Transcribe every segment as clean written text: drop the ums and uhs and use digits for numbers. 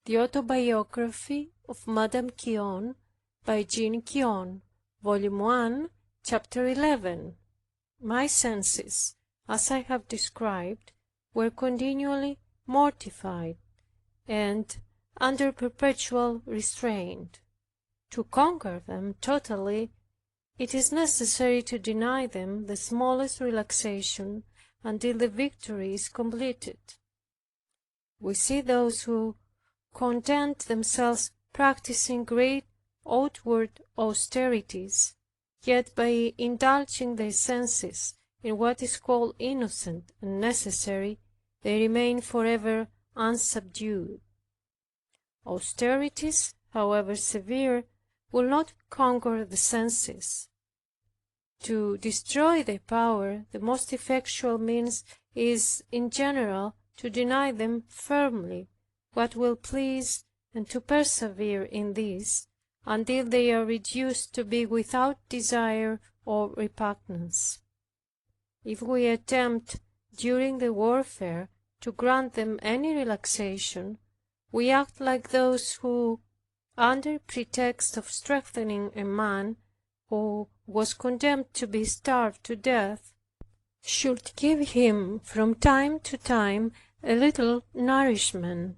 The Autobiography of Madame Guyon by Jeanne Guyon, Volume 1, Chapter 11. My senses, as I have described, were continually mortified and under perpetual restraint. To conquer them totally, it is necessary to deny them the smallest relaxation until the victory is completed. We see those who content themselves practicing great outward austerities, yet by indulging their senses in what is called innocent and necessary, they remain forever unsubdued. Austerities, however severe, will not conquer the senses. To destroy their power, the most effectual means is, in general, to deny them firmly what will please, and to persevere in this until they are reduced to be without desire or repugnance. If we attempt during the warfare to grant them any relaxation, we act like those who, under pretext of strengthening a man who was condemned to be starved to death, should give him from time to time a little nourishment.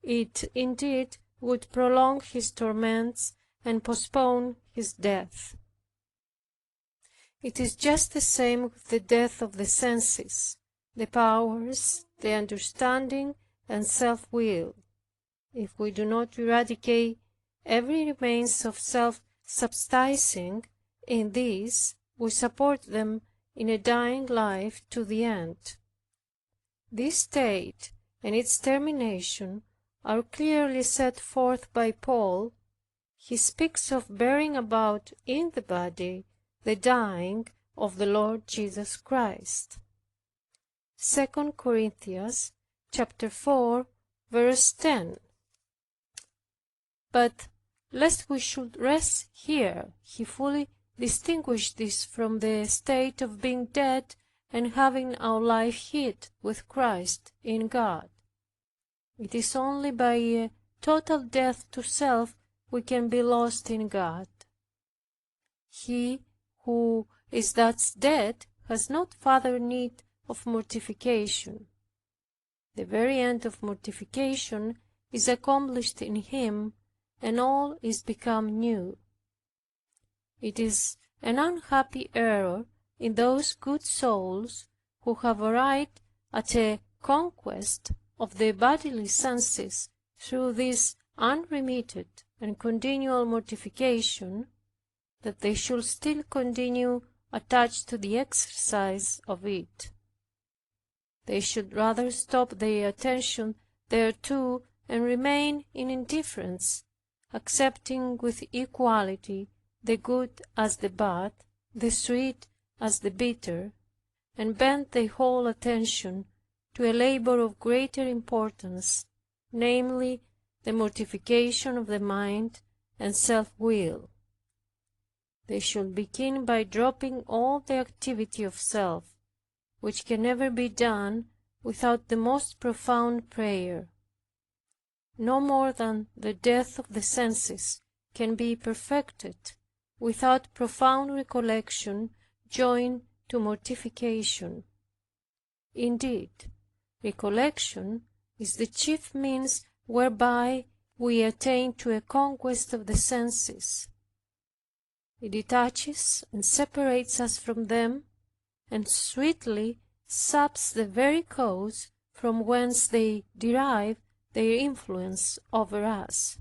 It indeed would prolong his torments and postpone his death. It is just the same with the death of the senses, the powers, the understanding, and self-will. If we do not eradicate every remains of self-subsisting in these, we support them in a dying life to the end. This state and its termination are clearly set forth by Paul. He speaks of bearing about in the body the dying of the Lord Jesus Christ. 2 Corinthians chapter 4, verse 10. But lest we should rest here, he fully distinguished this from the state of being dead and having our life hid with Christ in God. It is only by a total death to self we can be lost in God. He who is thus dead has not further need of mortification. The very end of mortification is accomplished in him, and all is become new. It is an unhappy error in those good souls who have arrived at a conquest of the bodily senses through this unremitted and continual mortification, that they should still continue attached to the exercise of it. They should rather stop their attention thereto and remain in indifference, accepting with equality the good as the bad, the sweet as the bitter, and bend their whole attention to a labor of greater importance, namely the mortification of the mind and self-will. They should begin by dropping all the activity of self, which can never be done without the most profound prayer. No more than the death of the senses can be perfected without profound recollection joined to mortification. Indeed, recollection is the chief means whereby we attain to a conquest of the senses. It detaches and separates us from them, and sweetly saps the very cause from whence they derive their influence over us.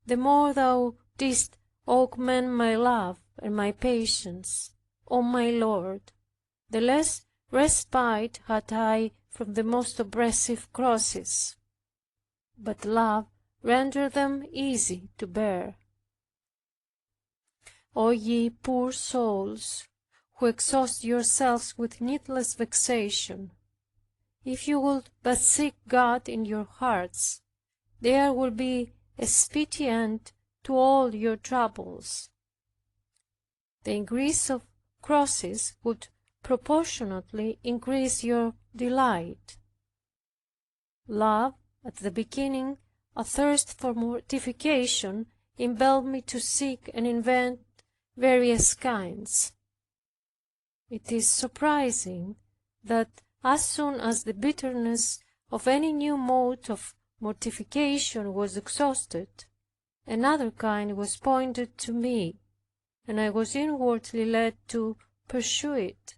The more thou didst augment my love and my patience, O my Lord, the less respite had I from the most oppressive crosses. But love rendered them easy to bear. O ye poor souls, who exhaust yourselves with needless vexation, if you would but seek God in your hearts, there will be a speedy end to all your troubles. The increase of crosses would proportionately increase your delight. Love, at the beginning, a thirst for mortification, impelled me to seek and invent various kinds. It is surprising that as soon as the bitterness of any new mode of mortification was exhausted, another kind was pointed to me, and I was inwardly led to pursue it.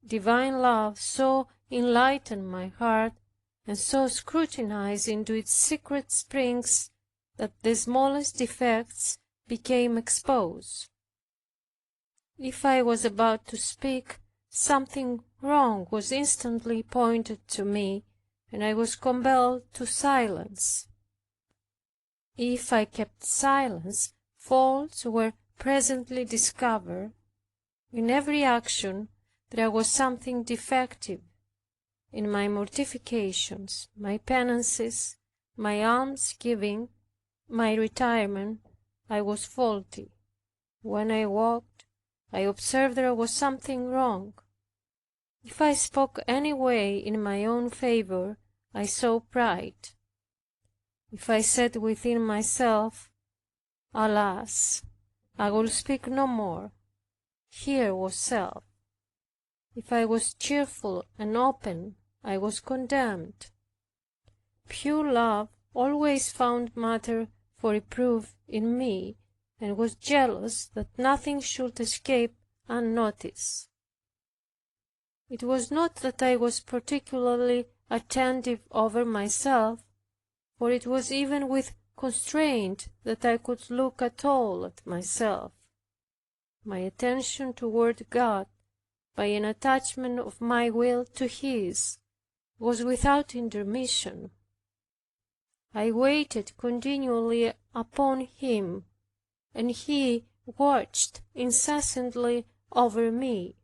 Divine love so enlightened my heart, and so scrutinized into its secret springs, that the smallest defects became exposed. If I was about to speak, something wrong was instantly pointed to me, and I was compelled to silence. If I kept silence, faults were presently discovered. In every action there was something defective. In my mortifications, my penances, my almsgiving, my retirement, I was faulty. When I walked, I observed there was something wrong. If I spoke any way in my own favor, I saw pride. If I said within myself, "Alas, I will speak no more," here was self. If I was cheerful and open, I was condemned. Pure love always found matter for reproof in me, and was jealous that nothing should escape unnoticed. It was not that I was particularly attentive over myself, for it was even with constraint that I could look at all at myself. My attention toward God, by an attachment of my will to His, was without intermission. I waited continually upon Him, and He watched incessantly over me,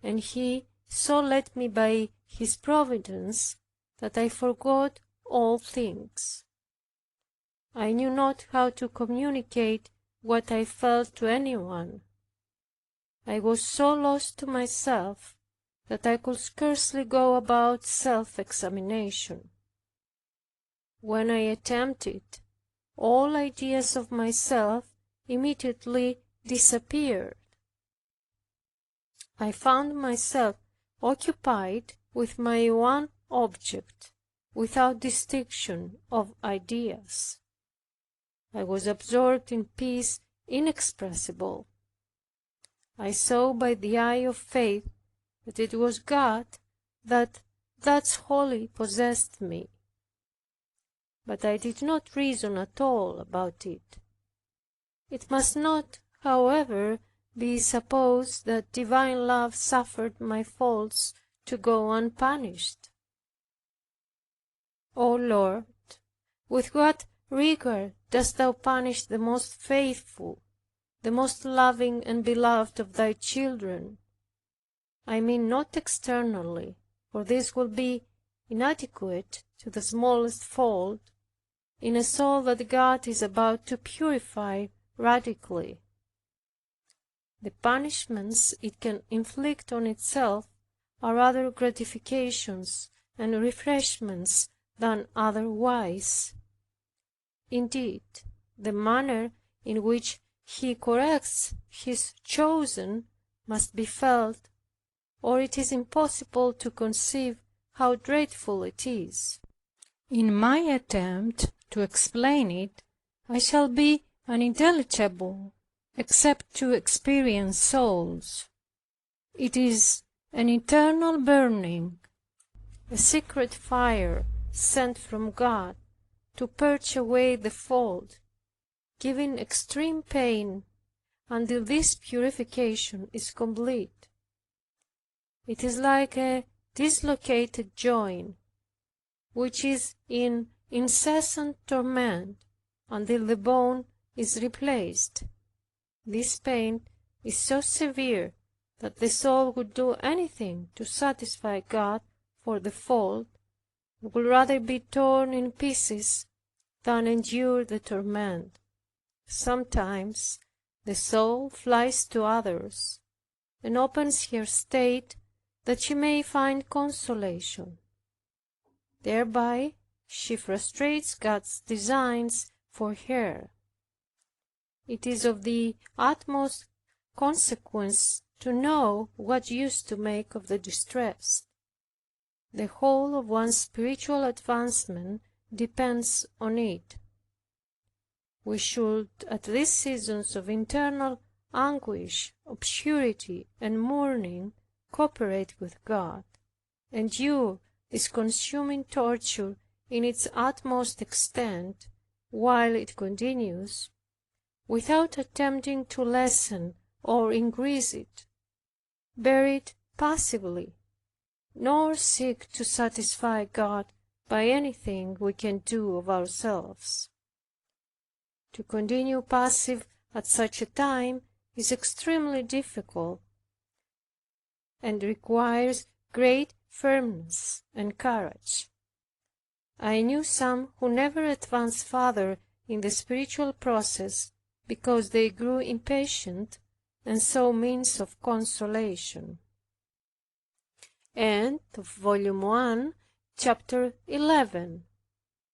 and He so led me by His providence that I forgot all things. I knew not how to communicate what I felt to anyone. I was so lost to myself that I could scarcely go about self-examination. When I attempted, all ideas of myself immediately disappeared. I found myself occupied with my one object, without distinction of ideas. I was absorbed in peace inexpressible. I saw by the eye of faith that it was God that thus wholly possessed me. But I did not reason at all about it. It must not, however, be supposed that divine love suffered my faults to go unpunished. O Lord, with what rigor dost Thou punish the most faithful, the most loving and beloved of Thy children! I mean not externally, for this will be inadequate to the smallest fault, in a soul that God is about to purify radically. The punishments it can inflict on itself are rather gratifications and refreshments than otherwise. Indeed, the manner in which He corrects His chosen must be felt, or it is impossible to conceive how dreadful it is. In my attempt to explain it, I shall be unintelligible, except to experienced souls. It is an eternal burning, a secret fire sent from God to purge away the fault, giving extreme pain until this purification is complete. It is like a dislocated joint, which is in incessant torment until the bone is replaced. This pain is so severe that the soul would do anything to satisfy God for the fault, and would rather be torn in pieces than endure the torment. Sometimes the soul flies to others, and opens her state that she may find consolation. Thereby she frustrates God's designs for her. It is of the utmost consequence to know what use to make of the distress. The whole of one's spiritual advancement depends on it. We should, at these seasons of internal anguish, obscurity, and mourning, cooperate with God, endure this consuming torture in its utmost extent while it continues, without attempting to lessen or increase it, bear it passively, nor seek to satisfy God by anything we can do of ourselves. To continue passive at such a time is extremely difficult, and requires great firmness and courage. I knew some who never advanced farther in the spiritual process because they grew impatient and saw means of consolation. End of Volume 1, Chapter 11.